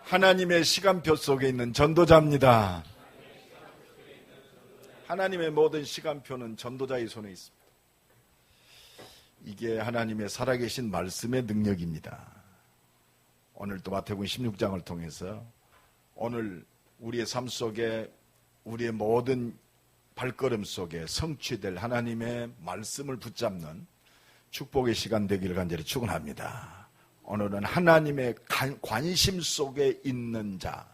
하나님의 시간표 속에 있는 전도자입니다. 하나님의 모든 시간표는 전도자의 손에 있습니다. 이게 하나님의 살아계신 말씀의 능력입니다. 오늘도 마태복음 16장을 통해서 오늘 우리의 삶 속에 우리의 모든 발걸음 속에 성취될 하나님의 말씀을 붙잡는 축복의 시간 되기를 간절히 축원합니다. 오늘은 하나님의 관심 속에 있는 자,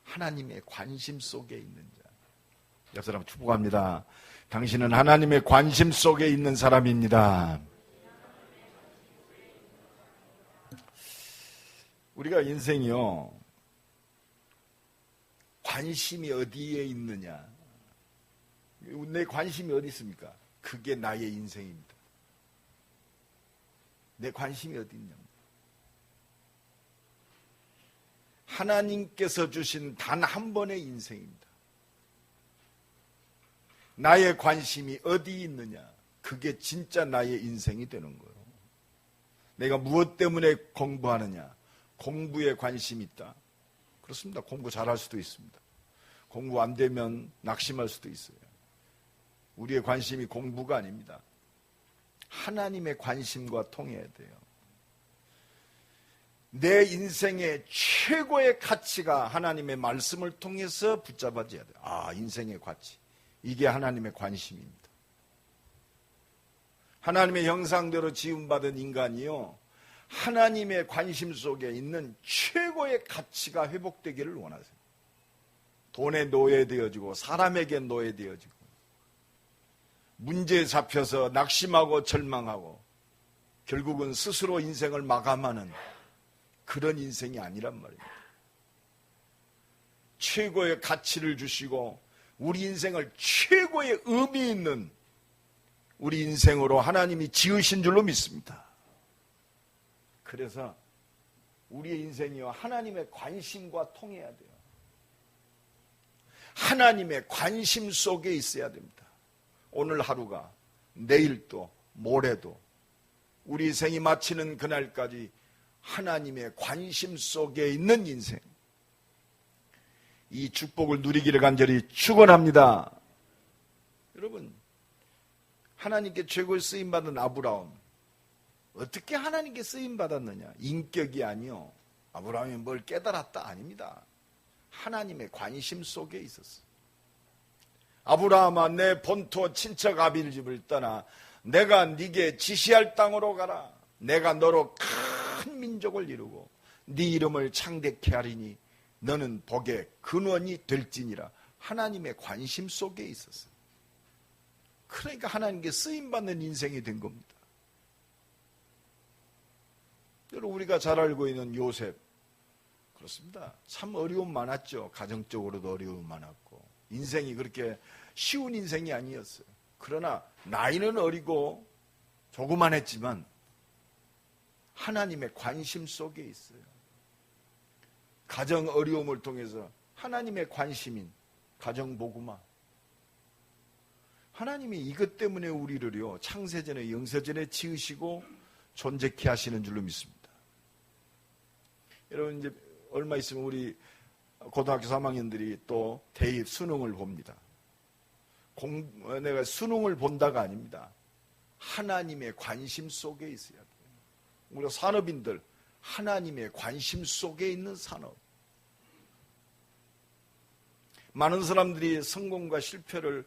하나님의 관심 속에 있는 자. 옆 사람 축복합니다. 당신은 하나님의 관심 속에 있는 사람입니다. 우리가 인생이요, 관심이 어디에 있느냐, 내 관심이 어디 있습니까? 그게 나의 인생입니다. 내 관심이 어디 있냐. 하나님께서 주신 단 한 번의 인생입니다. 나의 관심이 어디 있느냐, 그게 진짜 나의 인생이 되는 거예요. 내가 무엇 때문에 공부하느냐, 공부에 관심이 있다. 그렇습니다. 공부 잘할 수도 있습니다. 공부 안 되면 낙심할 수도 있어요. 우리의 관심이 공부가 아닙니다. 하나님의 관심과 통해야 돼요. 내 인생의 최고의 가치가 하나님의 말씀을 통해서 붙잡아져야 돼요. 아, 인생의 가치. 이게 하나님의 관심입니다. 하나님의 형상대로 지음받은 인간이요, 하나님의 관심 속에 있는 최고의 가치가 회복되기를 원하세요. 돈에 노예되어지고 사람에게 노예되어지고 문제에 잡혀서 낙심하고 절망하고 결국은 스스로 인생을 마감하는 그런 인생이 아니란 말입니다. 최고의 가치를 주시고 우리 인생을 최고의 의미 있는 우리 인생으로 하나님이 지으신 줄로 믿습니다. 그래서 우리의 인생이요, 하나님의 관심과 통해야 돼요. 하나님의 관심 속에 있어야 됩니다. 오늘 하루가, 내일도, 모레도 우리 인생이 마치는 그날까지 하나님의 관심 속에 있는 인생, 이 축복을 누리기를 간절히 축원합니다. 여러분, 하나님께 최고의 쓰임받은 아브라함, 어떻게 하나님께 쓰임받았느냐? 인격이 아니요, 아브라함이 뭘 깨달았다 아닙니다. 하나님의 관심 속에 있었어요. 아브라함아, 내 본토 친척 아비를 집을 떠나 내가 네게 지시할 땅으로 가라. 내가 너로 큰 민족을 이루고 네 이름을 창대케 하리니 너는 복의 근원이 될지니라. 하나님의 관심 속에 있었어요. 그러니까 하나님께 쓰임받는 인생이 된 겁니다. 여러분, 우리가 잘 알고 있는 요셉, 그렇습니다. 참 어려움 많았죠. 가정적으로도 어려움 많았고 인생이 그렇게 쉬운 인생이 아니었어요. 그러나 나이는 어리고 조그만했지만 하나님의 관심 속에 있어요. 가정 어려움을 통해서 하나님의 관심인 가정복음화, 하나님이 이것 때문에 우리를요, 창세전에 영세전에 지으시고 존재케 하시는 줄로 믿습니다. 여러분, 이제 얼마 있으면 우리 고등학교 3학년들이 또 대입 수능을 봅니다. 내가 수능을 본다가 아닙니다. 하나님의 관심 속에 있어야 돼요. 우리가 산업인들, 하나님의 관심 속에 있는 산업. 많은 사람들이 성공과 실패를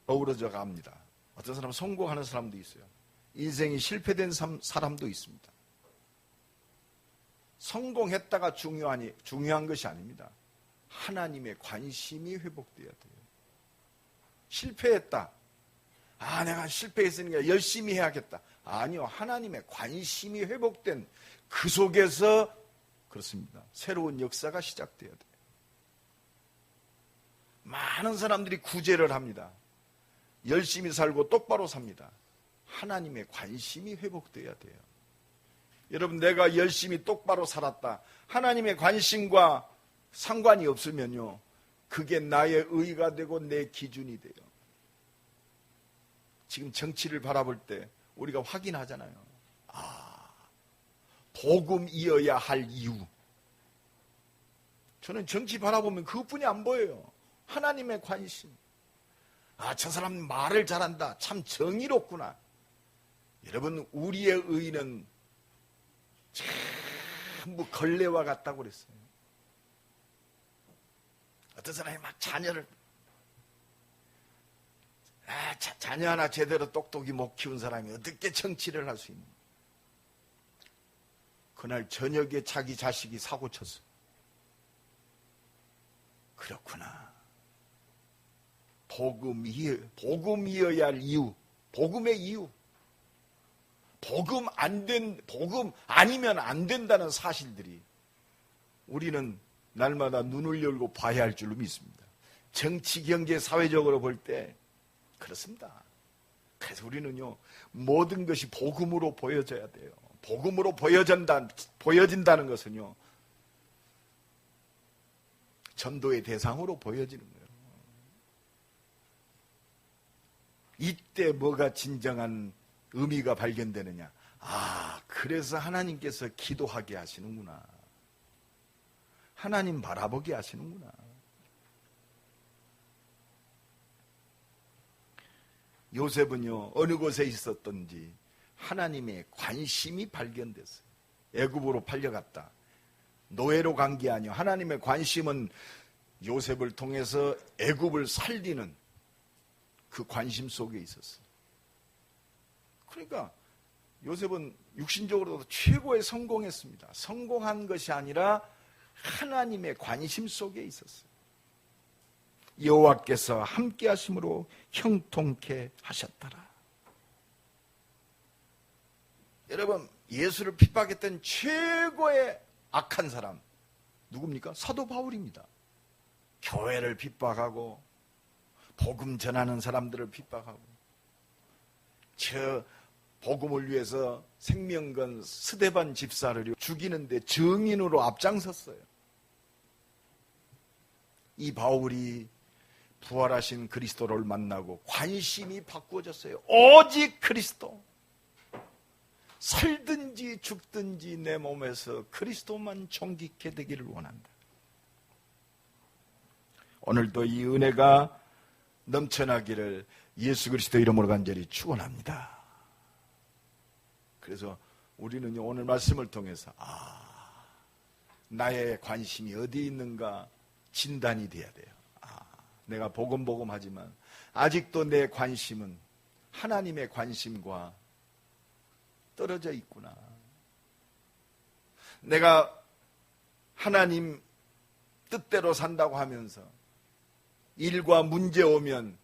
어우러져 갑니다. 어떤 사람은 성공하는 사람도 있어요. 인생이 실패된 사람도 있습니다. 성공했다가 중요한 것이 아닙니다. 하나님의 관심이 회복돼야 돼요. 실패했다. 아, 내가 실패했으니까 열심히 해야겠다. 아니요. 하나님의 관심이 회복된 그 속에서 그렇습니다. 새로운 역사가 시작돼야 돼요. 많은 사람들이 구제를 합니다. 열심히 살고 똑바로 삽니다. 하나님의 관심이 회복돼야 돼요. 여러분, 내가 열심히 똑바로 살았다. 하나님의 관심과 상관이 없으면요, 그게 나의 의가 되고 내 기준이 돼요. 지금 정치를 바라볼 때 우리가 확인하잖아요. 아, 복음이어야 할 이유. 저는 정치 바라보면 그것뿐이 안 보여요. 하나님의 관심. 아, 저 사람 말을 잘한다. 참 정의롭구나. 여러분, 우리의 의는 전부 걸레와 같다고 그랬어요. 어떤 사람이 막 자녀를 자녀 하나 제대로 똑똑히 못 키운 사람이 어떻게 정치를 할 수 있는? 그날 저녁에 자기 자식이 사고 쳤어. 그렇구나. 복음이어야 할 이유, 복음의 이유. 복음 아니면 안 된다는 사실들이 우리는 날마다 눈을 열고 봐야 할 줄로 믿습니다. 정치, 경제, 사회적으로 볼 때 그렇습니다. 그래서 우리는요, 모든 것이 복음으로 보여져야 돼요. 복음으로 보여진다는 것은요, 전도의 대상으로 보여지는 거예요. 이때 뭐가 진정한 의미가 발견되느냐? 아, 그래서 하나님께서 기도하게 하시는구나. 하나님 바라보게 하시는구나. 요셉은요, 어느 곳에 있었던지 하나님의 관심이 발견됐어요. 애굽으로 팔려갔다. 노예로 간 게 아니요. 하나님의 관심은 요셉을 통해서 애굽을 살리는 그 관심 속에 있었어요. 그러니까 요셉은 육신적으로도 최고의 성공했습니다. 성공한 것이 아니라 하나님의 관심 속에 있었어요. 여호와께서 함께 하심으로 형통케 하셨더라. 여러분, 예수를 핍박했던 최고의 악한 사람 누굽니까? 사도 바울입니다. 교회를 핍박하고 복음 전하는 사람들을 핍박하고 저 복음을 위해서 생명 건 스데반 집사를 죽이는데 증인으로 앞장섰어요. 이 바울이 부활하신 그리스도를 만나고 관심이 바꾸어졌어요. 오직 그리스도. 살든지 죽든지 내 몸에서 그리스도만 존귀케 되기를 원한다. 오늘도 이 은혜가 넘쳐나기를 예수 그리스도 이름으로 간절히 축원합니다. 그래서 우리는 오늘 말씀을 통해서 나의 관심이 어디 있는가 진단이 돼야 돼요. 내가 복음 하지만 아직도 내 관심은 하나님의 관심과 떨어져 있구나. 내가 하나님 뜻대로 산다고 하면서 일과 문제 오면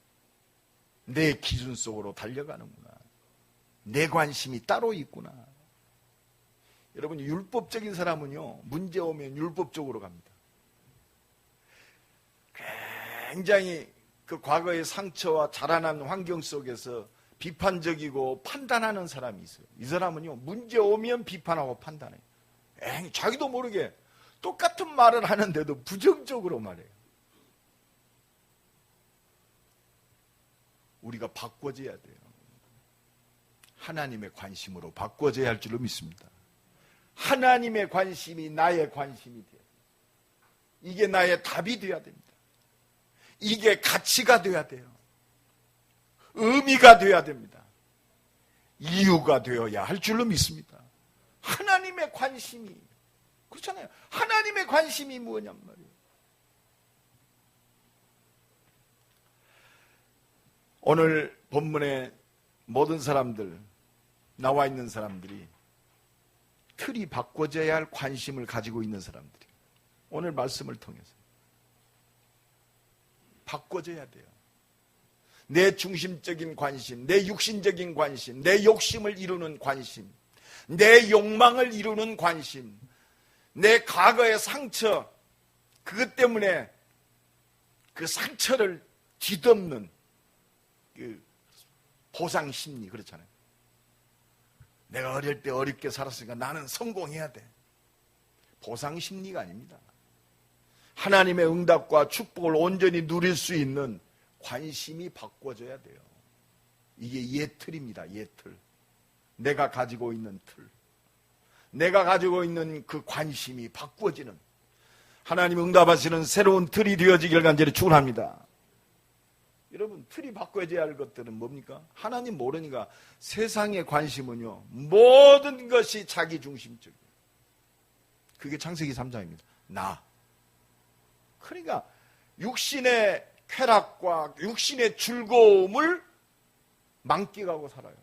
내 기준 속으로 달려가는구나. 내 관심이 따로 있구나. 여러분, 율법적인 사람은요, 문제 오면 율법적으로 갑니다. 굉장히 그 과거의 상처와 자라난 환경 속에서 비판적이고 판단하는 사람이 있어요. 이 사람은요, 문제 오면 비판하고 판단해요. 자기도 모르게 똑같은 말을 하는데도 부정적으로 말해요. 우리가 바꿔져야 돼요. 하나님의 관심으로 바꿔져야 할 줄로 믿습니다. 하나님의 관심이 나의 관심이 돼요. 이게 나의 답이 돼야 됩니다. 이게 가치가 돼야 돼요. 의미가 돼야 됩니다. 이유가 되어야 할 줄로 믿습니다. 하나님의 관심이, 그렇잖아요. 하나님의 관심이 뭐냔 말이에요. 오늘 본문에 모든 사람들, 나와 있는 사람들이 틀이 바꿔져야 할 관심을 가지고 있는 사람들이 오늘 말씀을 통해서 바꿔져야 돼요. 내 중심적인 관심, 내 육신적인 관심, 내 욕심을 이루는 관심, 내 욕망을 이루는 관심, 내 과거의 상처, 그것 때문에 그 상처를 뒤덮는 그 보상 심리, 그렇잖아요. 내가 어릴 때 어렵게 살았으니까 나는 성공해야 돼. 보상 심리가 아닙니다. 하나님의 응답과 축복을 온전히 누릴 수 있는 관심이 바꿔져야 돼요. 이게 옛틀입니다. 옛틀. 내가 가지고 있는 틀. 내가 가지고 있는 그 관심이 바꾸어지는, 하나님 응답하시는 새로운 틀이 되어지길 간절히 축원합니다. 여러분, 틀이 바꿔져야 할 것들은 뭡니까? 하나님 모르니까 세상의 관심은요, 모든 것이 자기 중심적이에요. 그게 창세기 3장입니다. 나. 그러니까 육신의 쾌락과 육신의 즐거움을 만끽하고 살아요.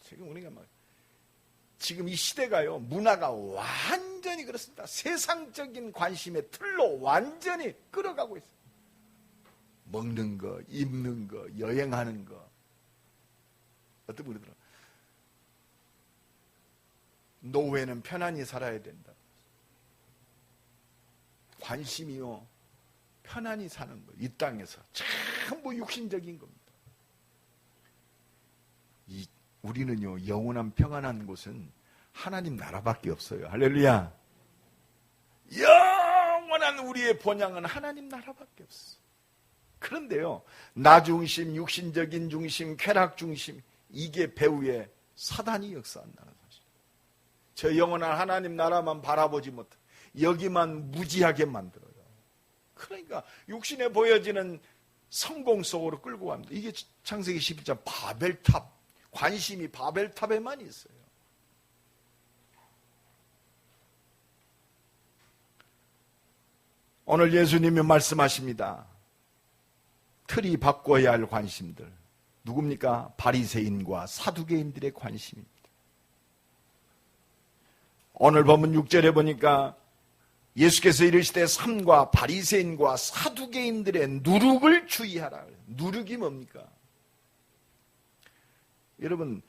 지금 우리가 지금 이 시대가요, 문화가 완전히 그렇습니다. 세상적인 관심의 틀로 완전히 끌어가고 있어요. 먹는 거, 입는 거, 여행하는 거. 어떤 분이 그러더라고요. 노후에는 편안히 살아야 된다. 관심이요, 편안히 사는 거. 이 땅에서 전부 육신적인 겁니다. 우리는요, 영원한 평안한 곳은 하나님 나라밖에 없어요. 할렐루야. 영원한 우리의 본향은 하나님 나라밖에 없어. 그런데요, 나 중심, 육신적인 중심, 쾌락 중심, 이게 배후에 사단이 역사한다는 사실. 저 영원한 하나님 나라만 바라보지 못해 여기만 무지하게 만들어요. 그러니까 육신에 보여지는 성공 속으로 끌고 갑니다. 이게 창세기 11장 바벨탑, 관심이 바벨탑에만 있어요. 오늘 예수님이 말씀하십니다. 틀이 바꿔야 할 관심들. 누굽니까? 바리새인과 사두개인들의 관심입니다. 오늘 본문 6절에 보니까 예수께서 이르시되 삼가 바리새인과 사두개인들의 누룩을 주의하라. 누룩이 뭡니까? 여러분,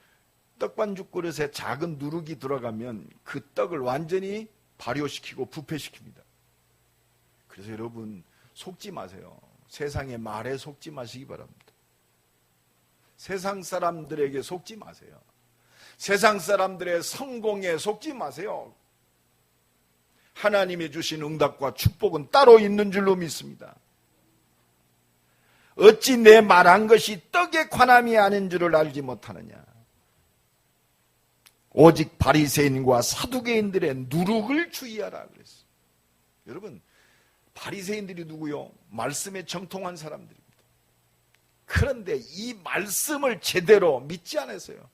떡반죽 그릇에 작은 누룩이 들어가면 그 떡을 완전히 발효시키고 부패시킵니다. 그래서 여러분, 속지 마세요. 세상의 말에 속지 마시기 바랍니다. 세상 사람들에게 속지 마세요. 세상 사람들의 성공에 속지 마세요. 하나님이 주신 응답과 축복은 따로 있는 줄로 믿습니다. 어찌 내 말한 것이 떡에 관함이 아닌 줄을 알지 못하느냐. 오직 바리새인과 사두개인들의 누룩을 주의하라 그랬어요. 여러분, 바리새인들이 누구요? 말씀에 정통한 사람들입니다. 그런데 이 말씀을 제대로 믿지 않았어요.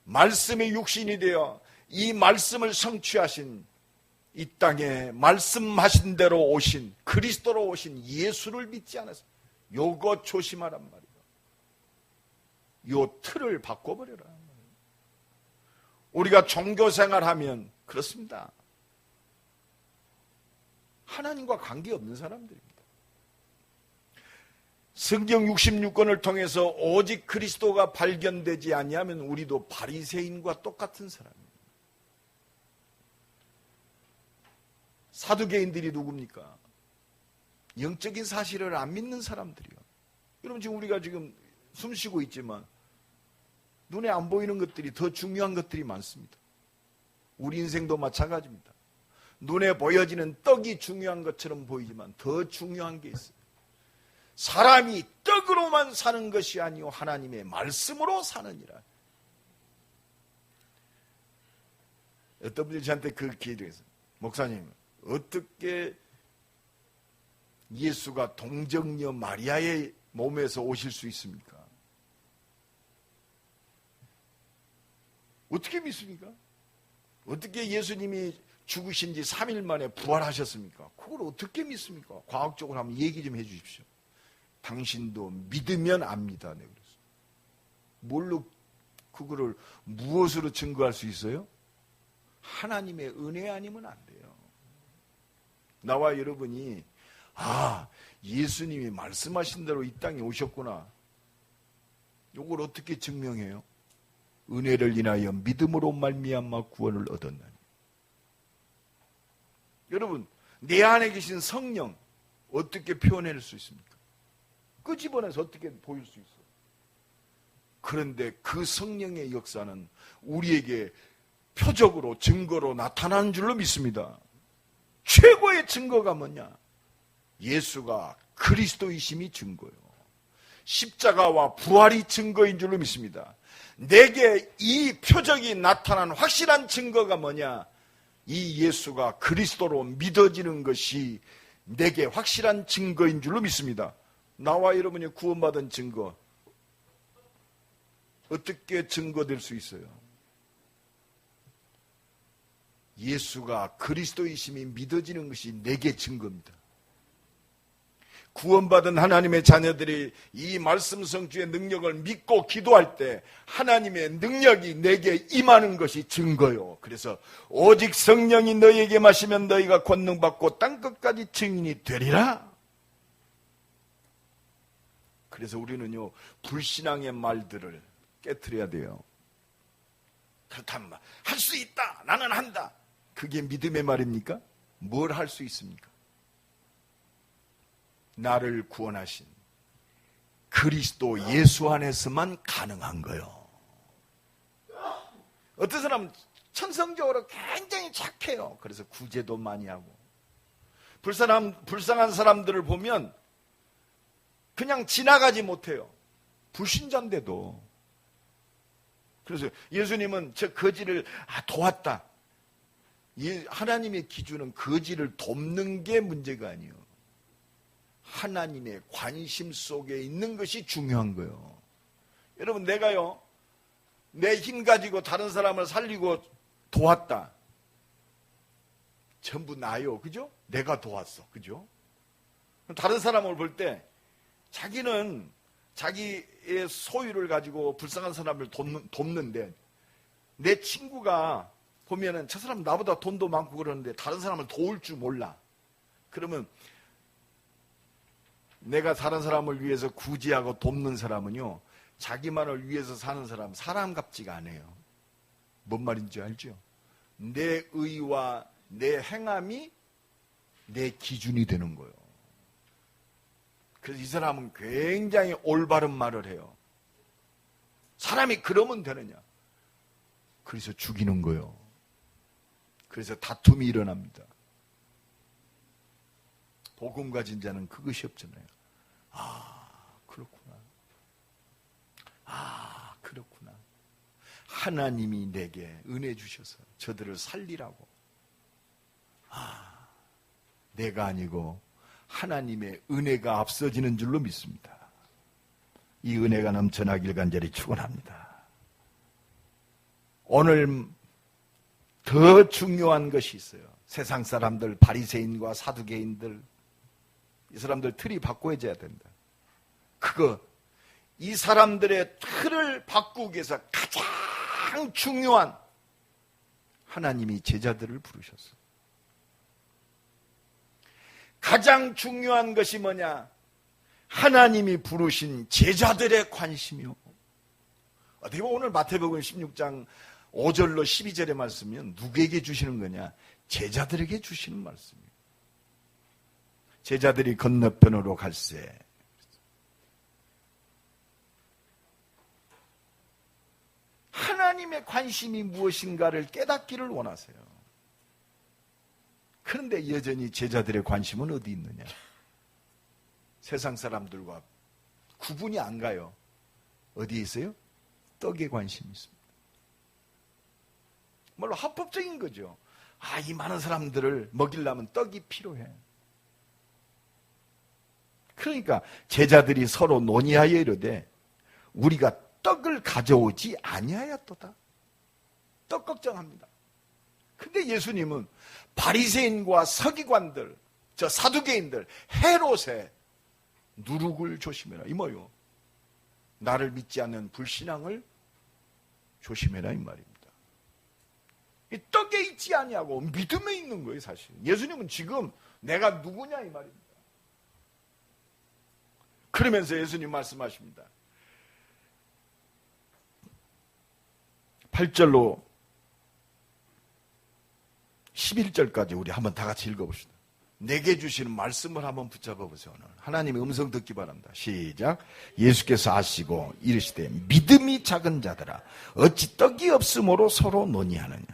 말씀의 육신이 되어 이 말씀을 성취하신, 이 땅에 말씀하신 대로 오신, 그리스도로 오신 예수를 믿지 않았어요. 요거 조심하란 말이에요. 요 틀을 바꿔버려라. 우리가 종교생활하면 그렇습니다. 하나님과 관계없는 사람들입니다. 성경 66권을 통해서 오직 그리스도가 발견되지 아니하면 우리도 바리새인과 똑같은 사람입니다. 사두개인들이 누굽니까? 영적인 사실을 안 믿는 사람들이요. 여러분, 지금 우리가 지금 숨쉬고 있지만 눈에 안 보이는 것들이 더 중요한 것들이 많습니다. 우리 인생도 마찬가지입니다. 눈에 보여지는 떡이 중요한 것처럼 보이지만 더 중요한 게 있어요. 사람이 떡으로만 사는 것이 아니요 하나님의 말씀으로 사느니라. 어떤 분이 저한테 그렇게 얘기했어요. 목사님, 어떻게 예수가 동정녀 마리아의 몸에서 오실 수 있습니까? 어떻게 믿습니까? 어떻게 예수님이 죽으신 지 3일 만에 부활하셨습니까? 그걸 어떻게 믿습니까? 과학적으로 한번 얘기 좀 해 주십시오. 당신도 믿으면 압니다. 네, 그래서. 뭘로, 그거를 무엇으로 증거할 수 있어요? 하나님의 은혜 아니면 안 돼요. 나와 여러분이, 예수님이 말씀하신 대로 이 땅에 오셨구나. 이걸 어떻게 증명해요? 은혜를 인하여 믿음으로 말미암아 구원을 얻었나니. 여러분, 내 안에 계신 성령 어떻게 표현할 수 있습니까? 끄집어내서 어떻게 보일 수 있어요? 그런데 그 성령의 역사는 우리에게 표적으로, 증거로 나타나는 줄로 믿습니다. 최고의 증거가 뭐냐? 예수가 그리스도이심이 증거예요. 십자가와 부활이 증거인 줄로 믿습니다. 내게 이 표적이 나타난 확실한 증거가 뭐냐? 이 예수가 그리스도로 믿어지는 것이 내게 확실한 증거인 줄로 믿습니다. 나와 여러분이 구원받은 증거, 어떻게 증거될 수 있어요? 예수가 그리스도이심이 믿어지는 것이 내게 증거입니다. 구원받은 하나님의 자녀들이 이 말씀 성취의 능력을 믿고 기도할 때 하나님의 능력이 내게 임하는 것이 증거요. 그래서 오직 성령이 너희에게 마시면 너희가 권능받고 땅끝까지 증인이 되리라. 그래서 우리는요, 불신앙의 말들을 깨트려야 돼요. 그렇다면 할 수 있다, 나는 한다. 그게 믿음의 말입니까? 뭘 할 수 있습니까? 나를 구원하신 그리스도 예수 안에서만 가능한 거요. 어떤 사람은 천성적으로 굉장히 착해요. 그래서 구제도 많이 하고, 불쌍한 사람들을 보면 그냥 지나가지 못해요. 불신자인데도. 그래서 예수님은 저 거지를 도왔다. 하나님의 기준은 거지를 돕는 게 문제가 아니에요. 하나님의 관심 속에 있는 것이 중요한 거예요. 여러분, 내가요, 내 힘 가지고 다른 사람을 살리고 도왔다. 전부 나요. 그죠? 내가 도왔어. 그죠? 다른 사람을 볼 때 자기는 자기의 소유를 가지고 불쌍한 사람을 돕는데, 내 친구가 보면은 저 사람 나보다 돈도 많고 그러는데 다른 사람을 도울 줄 몰라. 그러면 내가 다른 사람을 위해서 구제하고 돕는 사람은요, 자기만을 위해서 사는 사람 같지가 않아요. 뭔 말인지 알죠? 내 의와 내 행함이 내 기준이 되는 거예요. 그래서 이 사람은 굉장히 올바른 말을 해요. 사람이 그러면 되느냐? 그래서 죽이는 거예요. 그래서 다툼이 일어납니다. 복음 가진 자는 그것이 없잖아요. 그렇구나. 그렇구나. 하나님이 내게 은혜 주셔서 저들을 살리라고. 내가 아니고 하나님의 은혜가 앞서지는 줄로 믿습니다. 이 은혜가 넘쳐나길 간절히 축원합니다. 오늘 더 중요한 것이 있어요. 세상 사람들, 바리새인과 사두개인들, 이 사람들 틀이 바꿔줘야 된다. 이 사람들의 틀을 바꾸기 위해서 가장 중요한, 하나님이 제자들을 부르셨어. 가장 중요한 것이 뭐냐? 하나님이 부르신 제자들의 관심이요. 어떻게 보면 오늘 마태복음 16장 5절로 12절의 말씀은 누구에게 주시는 거냐? 제자들에게 주시는 말씀이에요. 제자들이 건너편으로 갈새 하나님의 관심이 무엇인가를 깨닫기를 원하세요. 그런데 여전히 제자들의 관심은 어디 있느냐? 세상 사람들과 구분이 안 가요. 어디에 있어요? 떡에 관심이 있습니다. 물론 합법적인 거죠. 이 많은 사람들을 먹이려면 떡이 필요해. 그러니까 제자들이 서로 논의하여 이르되 우리가 떡을 가져오지 아니하였도다. 떡 걱정합니다. 근데 예수님은 바리새인과 서기관들, 저 사두개인들, 헤롯의 누룩을 조심해라. 이 뭐요? 나를 믿지 않는 불신앙을 조심해라 이 말입니다. 이 떡에 있지 아니하고 믿음에 있는 거예요, 사실. 예수님은 지금 내가 누구냐 이 말입니다. 그러면서 예수님 말씀하십니다. 8절로 11절까지 우리 한번 다 같이 읽어봅시다. 내게 주시는 말씀을 한번 붙잡아 보세요. 오늘 하나님의 음성 듣기 바랍니다. 시작. 예수께서 아시고 이르시되 믿음이 작은 자들아 어찌 떡이 없으므로 서로 논의하느냐.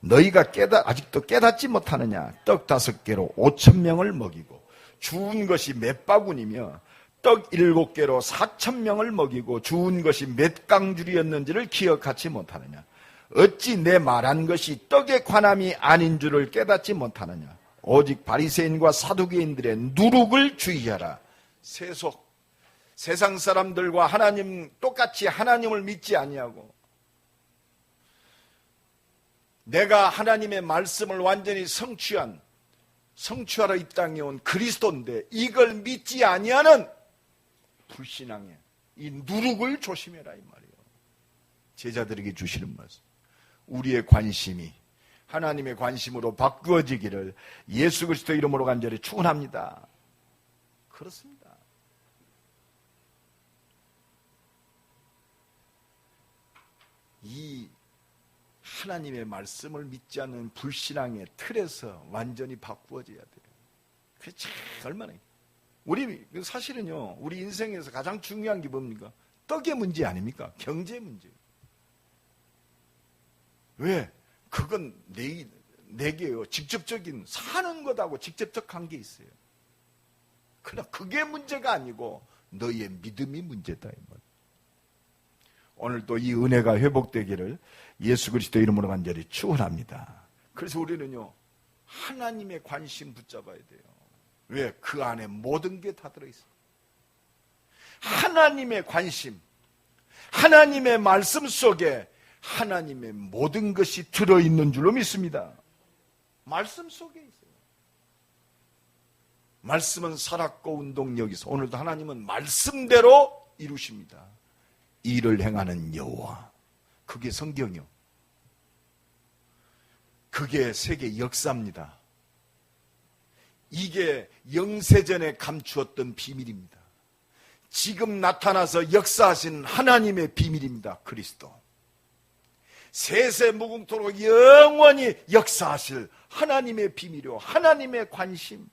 너희가 아직도 깨닫지 못하느냐. 떡 5개로 5,000명을 먹이고 주운 것이 몇 바구니며 떡 7개로 4,000명을 먹이고 주운 것이 몇 강줄이었는지를 기억하지 못하느냐? 어찌 내 말한 것이 떡에 관함이 아닌 줄을 깨닫지 못하느냐? 오직 바리새인과 사두개인들의 누룩을 주의하라. 세속, 세상 사람들과 하나님 똑같이 하나님을 믿지 아니하고 내가 하나님의 말씀을 완전히 성취하러 이 땅에 온 그리스도인데 이걸 믿지 아니하는 불신앙에 이 누룩을 조심해라 이 말이에요. 제자들에게 주시는 말씀. 우리의 관심이 하나님의 관심으로 바꾸어지기를 예수 그리스도 이름으로 간절히 축원합니다. 그렇습니다. 이 하나님의 말씀을 믿지 않는 불신앙의 틀에서 완전히 바꾸어져야 돼요. 그게 참 얼마나 우리 사실은요 우리 인생에서 가장 중요한 게 뭡니까? 떡의 문제 아닙니까? 경제 문제. 왜? 그건 내게요 직접적인 사는 것하고 직접적 관계 있어요. 그러나 그게 문제가 아니고 너의 믿음이 문제다 이 말. 오늘 또 이 은혜가 회복되기를 예수 그리스도 이름으로 간절히 축원합니다. 그래서 우리는요 하나님의 관심 붙잡아야 돼요. 왜? 그 안에 모든 게 다 들어있어요. 하나님의 관심, 하나님의 말씀 속에 하나님의 모든 것이 들어있는 줄로 믿습니다. 말씀 속에 있어요. 말씀은 살았고 운동력이 있어. 오늘도 하나님은 말씀대로 이루십니다. 일을 행하는 여호와. 그게 성경이요. 그게 세계 역사입니다. 이게 영세전에 감추었던 비밀입니다. 지금 나타나서 역사하신 하나님의 비밀입니다. 그리스도. 세세 무궁토록 영원히 역사하실 하나님의 비밀이요 하나님의 관심.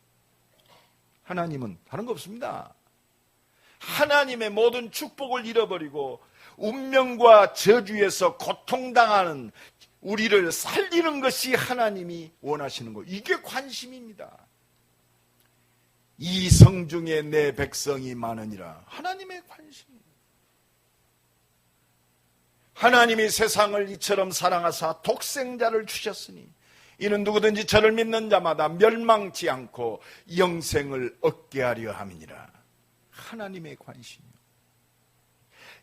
하나님은 다른 거 없습니다. 하나님의 모든 축복을 잃어버리고 운명과 저주에서 고통당하는 우리를 살리는 것이 하나님이 원하시는 것. 이게 관심입니다. 이 성중에 내 백성이 많으니라. 하나님의 관심. 하나님이 세상을 이처럼 사랑하사 독생자를 주셨으니 이는 누구든지 저를 믿는 자마다 멸망치 않고 영생을 얻게 하려 함이니라. 하나님의 관심이요.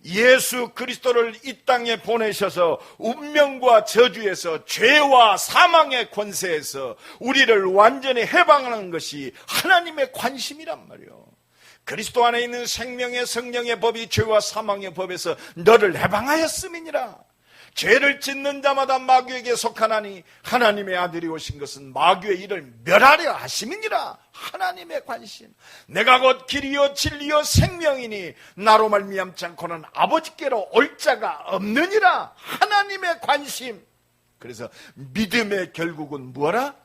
예수 그리스도를 이 땅에 보내셔서 운명과 저주에서 죄와 사망의 권세에서 우리를 완전히 해방하는 것이 하나님의 관심이란 말이에요. 그리스도 안에 있는 생명의 성령의 법이 죄와 사망의 법에서 너를 해방하였음이니라. 죄를 짓는 자마다 마귀에게 속하나니 하나님의 아들이 오신 것은 마귀의 일을 멸하려 하심이니라. 하나님의 관심. 내가 곧 길이요 진리요 생명이니 나로 말미암지 않고는 아버지께로 올 자가 없느니라. 하나님의 관심. 그래서 믿음의 결국은 뭐라?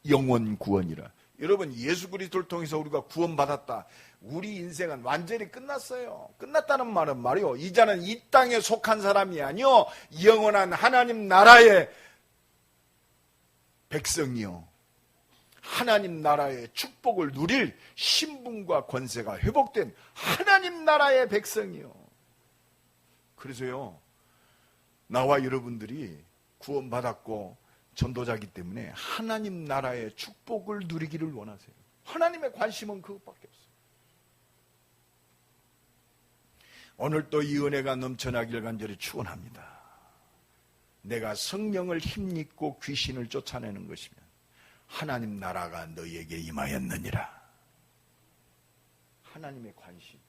영원 구원이라. 여러분 예수 그리스도를 통해서 우리가 구원받았다. 우리 인생은 완전히 끝났어요. 끝났다는 말은 말이요 이제는 이 땅에 속한 사람이 아니요 영원한 하나님 나라의 백성이요 하나님 나라의 축복을 누릴 신분과 권세가 회복된 하나님 나라의 백성이요. 그래서요 나와 여러분들이 구원받았고 전도자이기 때문에 하나님 나라의 축복을 누리기를 원하세요. 하나님의 관심은 그것밖에 없어요. 오늘 또 이 은혜가 넘쳐나길 간절히 축원합니다. 내가 성령을 힘입고 귀신을 쫓아내는 것이면 하나님 나라가 너희에게 임하였느니라. 하나님의 관심.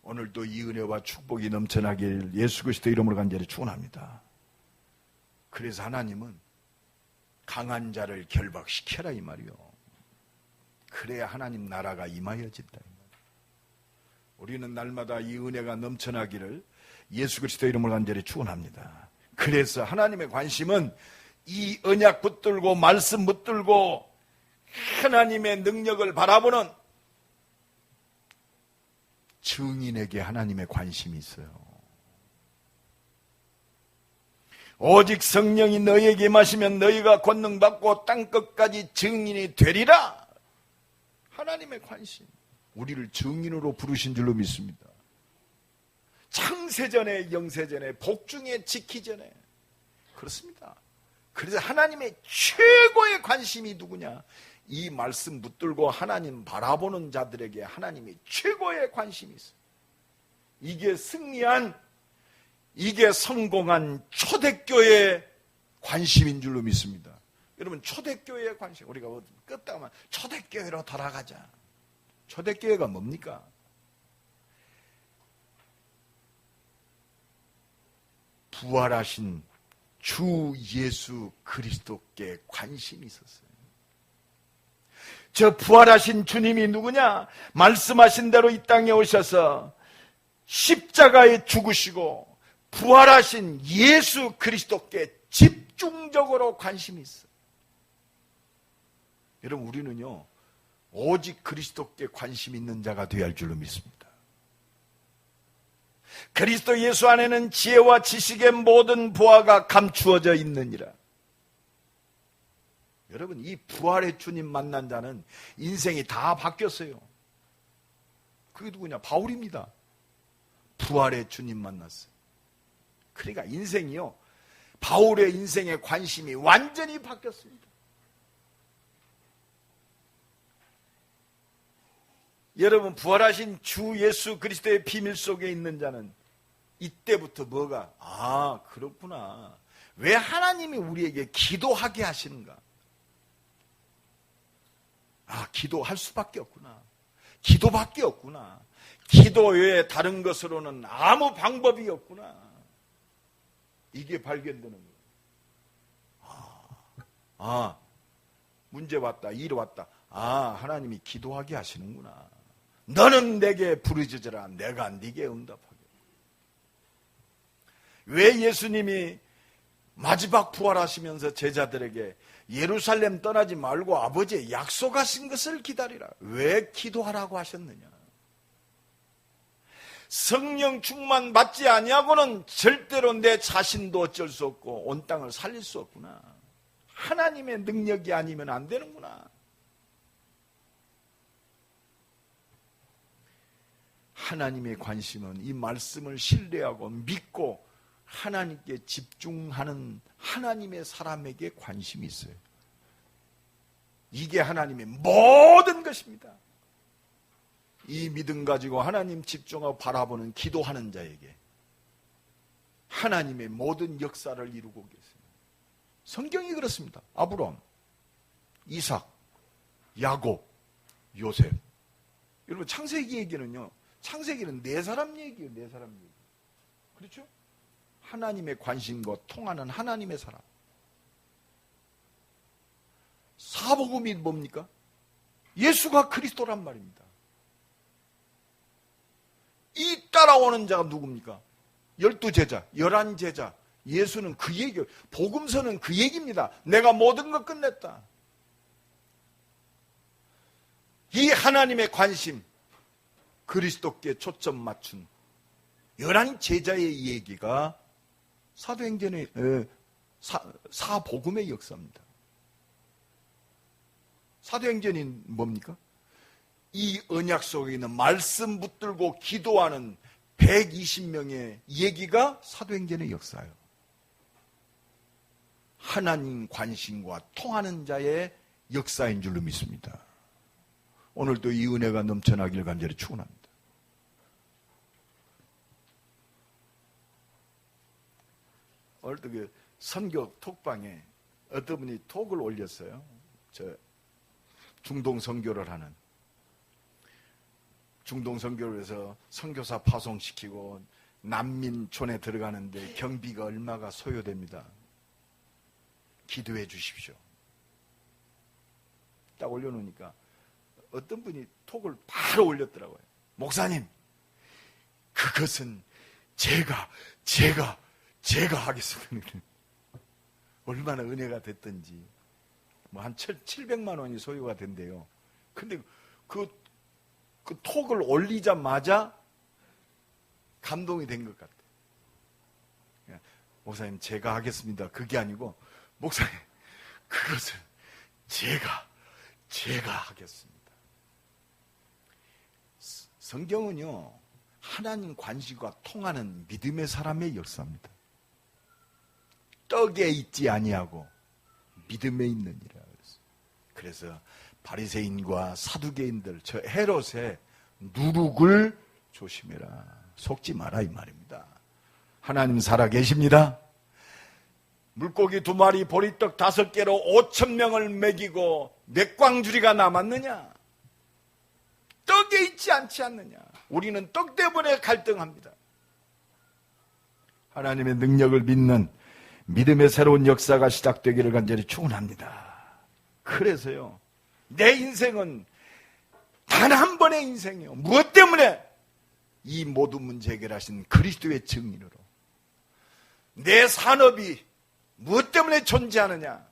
오늘도 이 은혜와 축복이 넘쳐나길 예수 그리스도 이름으로 간절히 축원합니다. 그래서 하나님은 강한 자를 결박시켜라 이 말이요. 그래야 하나님 나라가 임하여진다 이 말. 우리는 날마다 이 은혜가 넘쳐나기를 예수 그리스도 이름으로 간절히 축원합니다. 그래서 하나님의 관심은 이 언약 붙들고 말씀 붙들고 하나님의 능력을 바라보는 증인에게 하나님의 관심이 있어요. 오직 성령이 너희에게 임하시면 너희가 권능받고 땅끝까지 증인이 되리라. 하나님의 관심. 우리를 증인으로 부르신 줄로 믿습니다. 창세전에 영세전에 복중에 지키전에 그렇습니다. 그래서 하나님의 최고의 관심이 누구냐? 이 말씀 붙들고 하나님 바라보는 자들에게 하나님이 최고의 관심이 있어요. 이게 승리한, 이게 성공한 초대교회의 관심인 줄로 믿습니다. 여러분, 초대교회의 관심, 우리가 끄떡하면 초대교회로 돌아가자. 초대교회가 뭡니까? 부활하신 주 예수 그리스도께 관심이 있었어요. 저 부활하신 주님이 누구냐? 말씀하신 대로 이 땅에 오셔서 십자가에 죽으시고 부활하신 예수 그리스도께 집중적으로 관심이 있어요. 여러분, 우리는요 오직 그리스도께 관심 있는 자가 되어야 할 줄로 믿습니다. 그리스도 예수 안에는 지혜와 지식의 모든 보화가 감추어져 있느니라. 여러분, 이 부활의 주님 만난 자는 인생이 다 바뀌었어요. 그게 누구냐? 바울입니다. 부활의 주님 만났어요. 그러니까 인생이요, 바울의 인생의 관심이 완전히 바뀌었습니다. 여러분, 부활하신 주 예수 그리스도의 비밀 속에 있는 자는 이때부터 뭐가, 그렇구나. 왜 하나님이 우리에게 기도하게 하시는가? 기도할 수밖에 없구나. 기도밖에 없구나. 기도 외에 다른 것으로는 아무 방법이 없구나. 이게 발견되는 거예요. 문제 왔다, 일 왔다. 하나님이 기도하게 하시는구나. 너는 내게 부르짖으라, 내가 네게 응답하게. 왜 예수님이 마지막 부활하시면서 제자들에게 예루살렘 떠나지 말고 아버지의 약속하신 것을 기다리라, 왜 기도하라고 하셨느냐? 성령 충만 받지 아니하고는 절대로 내 자신도 어쩔 수 없고 온 땅을 살릴 수 없구나. 하나님의 능력이 아니면 안 되는구나. 하나님의 관심은 이 말씀을 신뢰하고 믿고 하나님께 집중하는 하나님의 사람에게 관심이 있어요. 이게 하나님의 모든 것입니다. 이 믿음 가지고 하나님 집중하고 바라보는 기도하는 자에게 하나님의 모든 역사를 이루고 계세요. 성경이 그렇습니다. 아브라함, 이삭, 야곱, 요셉. 여러분, 창세기 얘기는요, 창세기는 네 사람 얘기예요. 네 사람 얘기. 그렇죠? 하나님의 관심과 통하는 하나님의 사람. 사복음이 뭡니까? 예수가 그리스도란 말입니다. 이 따라오는 자가 누굽니까? 12제자, 11제자. 예수는 그 얘기예요. 복음서는 그 얘기입니다. 내가 모든 것 끝냈다. 이 하나님의 관심, 그리스도께 초점 맞춘 11제자의 얘기가 사도행전의 사복음의 역사입니다. 사도행전이 뭡니까? 이 언약 속에 있는 말씀 붙들고 기도하는 120명의 얘기가 사도행전의 역사예요. 하나님 관심과 통하는 자의 역사인 줄로 믿습니다. 오늘도 이 은혜가 넘쳐나길 간절히 축원합니다. 오늘도 그 선교 톡방에 어떤 분이 톡을 올렸어요. 저 중동 선교를 하는, 중동 선교를 해서 선교사 파송시키고 난민촌에 들어가는데 경비가 얼마가 소요됩니다. 기도해 주십시오. 딱 올려놓으니까 어떤 분이 톡을 바로 올렸더라고요. 목사님, 그것은 제가 하겠습니다. 얼마나 은혜가 됐던지. 뭐 한 700만 원이 소요가 된대요. 근데 그 톡을 올리자마자 감동이 된 것 같아요. 목사님, 제가 하겠습니다. 그게 아니고, 목사님, 그것은 제가 하겠습니다. 성경은요, 하나님 관심과 통하는 믿음의 사람의 역사입니다. 떡에 있지 아니하고 믿음에 있느니라. 그래서 바리새인과 사두개인들, 저 헤롯의 누룩을 조심해라, 속지 마라, 이 말입니다. 하나님 살아계십니다. 물고기 2마리, 보리떡 5개로 5,000명을 먹이고 몇 광주리가 남았느냐? 떡에 있지 않지 않느냐? 우리는 떡 때문에 갈등합니다. 하나님의 능력을 믿는 믿음의 새로운 역사가 시작되기를 간절히 축원합니다. 그래서요, 내 인생은 단 한 번의 인생이요. 무엇 때문에? 이 모든 문제 해결하신 그리스도의 증인으로. 내 산업이 무엇 때문에 존재하느냐?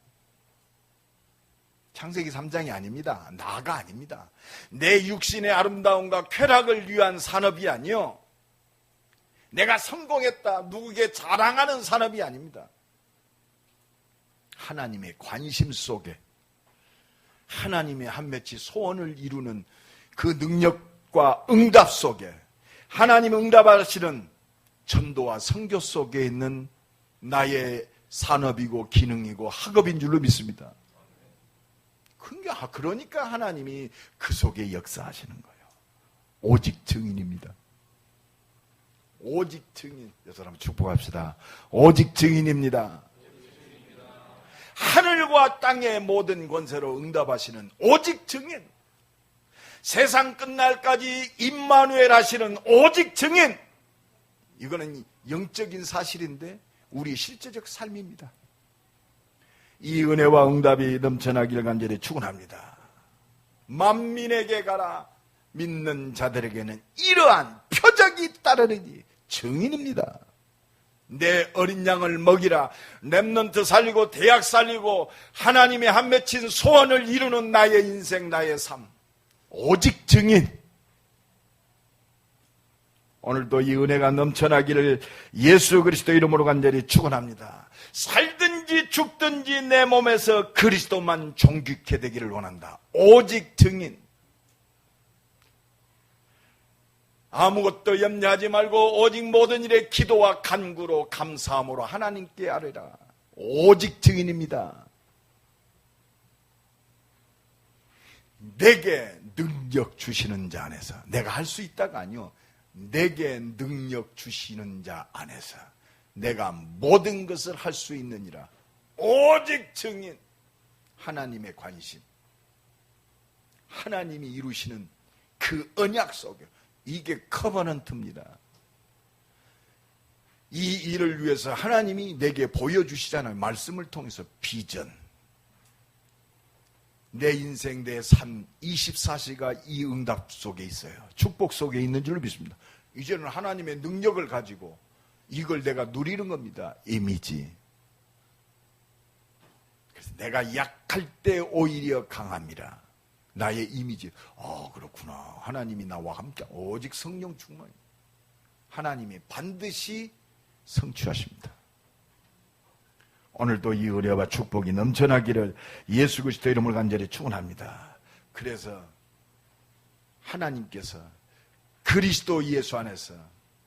창세기 3장이 아닙니다. 나가 아닙니다. 내 육신의 아름다움과 쾌락을 위한 산업이 아니요, 내가 성공했다, 누구에게 자랑하는 산업이 아닙니다. 하나님의 관심 속에 하나님의 한맺이 소원을 이루는 그 능력과 응답 속에 하나님 응답하시는 전도와 선교 속에 있는 나의 산업이고 기능이고 학업인 줄로 믿습니다. 그러니까 하나님이 그 속에 역사하시는 거예요. 오직 증인입니다. 오직 증인. 여러분 한번 축복합시다. 오직 증인입니다. 하늘과 땅의 모든 권세로 응답하시는 오직 증인. 세상 끝날까지 임마누엘 하시는 오직 증인. 이거는 영적인 사실인데 우리 실제적 삶입니다. 이 은혜와 응답이 넘쳐나길 간절히 축원합니다. 만민에게 가라. 믿는 자들에게는 이러한 표적이 따르니 증인입니다. 내 어린 양을 먹이라. 렘넌트 살리고 대학 살리고 하나님의 한 맺힌 소원을 이루는 나의 인생, 나의 삶. 오직 증인. 오늘도 이 은혜가 넘쳐나기를 예수 그리스도 이름으로 간절히 축원합니다. 살든지 죽든지 내 몸에서 그리스도만 존귀케 되기를 원한다. 오직 증인. 아무것도 염려하지 말고 오직 모든 일에 기도와 간구로 감사함으로 하나님께 아뢰라. 오직 증인입니다. 내게 능력 주시는 자 안에서, 내가 할 수 있다가 아니요, 내게 능력 주시는 자 안에서 내가 모든 것을 할 수 있느니라. 오직 증인. 하나님의 관심, 하나님이 이루시는 그 언약 속에, 이게 커버넌트입니다. 이 일을 위해서 하나님이 내게 보여주시잖아요. 말씀을 통해서 비전. 내 인생, 내 삶 24시가 이 응답 속에 있어요. 축복 속에 있는 줄로 믿습니다. 이제는 하나님의 능력을 가지고 이걸 내가 누리는 겁니다. 이미지. 그래서 내가 약할 때 오히려 강함이라. 나의 이미지. 그렇구나. 하나님이 나와 함께 오직 성령 충만. 하나님이 반드시 성취하십니다. 오늘도 이 은혜와 축복이 넘쳐나기를 예수 그리스도 이름을 간절히 축원합니다. 그래서 하나님께서 그리스도 예수 안에서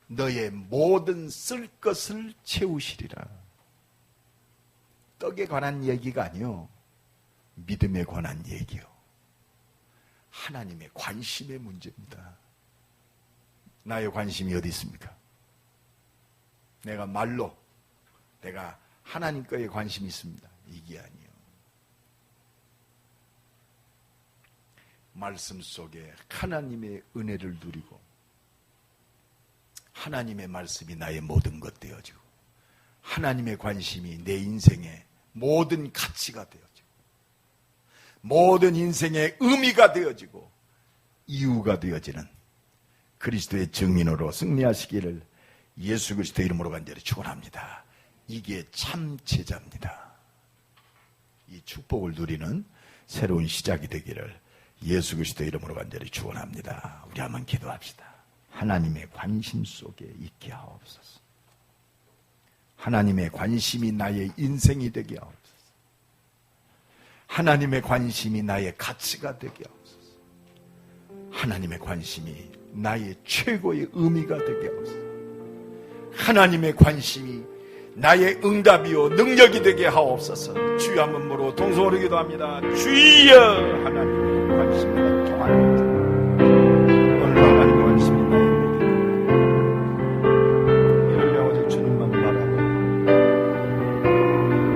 너의 모든 쓸 것을 채우시리라. 떡에 관한 얘기가 아니요, 믿음에 관한 얘기요. 하나님의 관심의 문제입니다. 나의 관심이 어디 있습니까? 내가 말로 내가 하나님 거에 관심이 있습니다. 이게 아니요. 말씀 속에 하나님의 은혜를 누리고 하나님의 말씀이 나의 모든 것 되어지고 하나님의 관심이 내 인생의 모든 가치가 되어지고 모든 인생의 의미가 되어지고 이유가 되어지는 그리스도의 증인으로 승리하시기를 예수 그리스도 이름으로 간절히 축원합니다. 이게 참 제자입니다. 이 축복을 누리는 새로운 시작이 되기를 예수 그리스도 이름으로 간절히 축원합니다. 우리 한번 기도합시다. 하나님의 관심 속에 있게 하옵소서. 하나님의 관심이 나의 인생이 되게 하옵소서. 하나님의 관심이 나의 가치가 되게 하옵소서. 하나님의 관심이 나의 최고의 의미가 되게 하옵소서. 하나님의 관심이 나의 응답이요 능력이 되게 하옵소서. 주여 한번 부르고 동성으로 기도합니다. 주여, 하나님의 관심과 통하는 자. 오늘 하나님의 관심이 나에게 이를 오직 주님만 바라고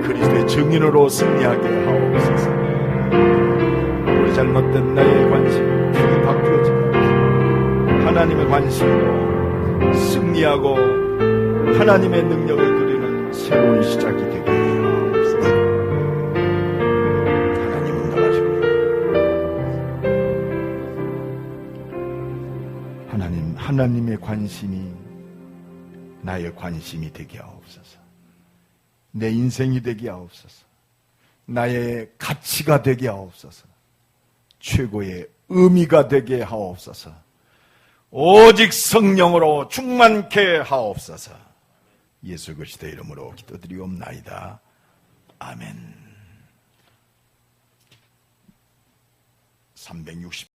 그리스도의 증인으로 승리하게 하옵소서. 우리 잘못된 나의 관심이 크게 바뀌어지고 하나님의 관심으로 승리하고 하나님의 능력을 누리는 새로운 시작이 되게 하옵소서. 하나님은 나가시고 하나님의 관심이 나의 관심이 되게 하옵소서. 내 인생이 되게 하옵소서. 나의 가치가 되게 하옵소서. 최고의 의미가 되게 하옵소서. 오직 성령으로 충만케 하옵소서. 예수 그리스도의 이름으로 기도드리옵나이다. 아멘. 360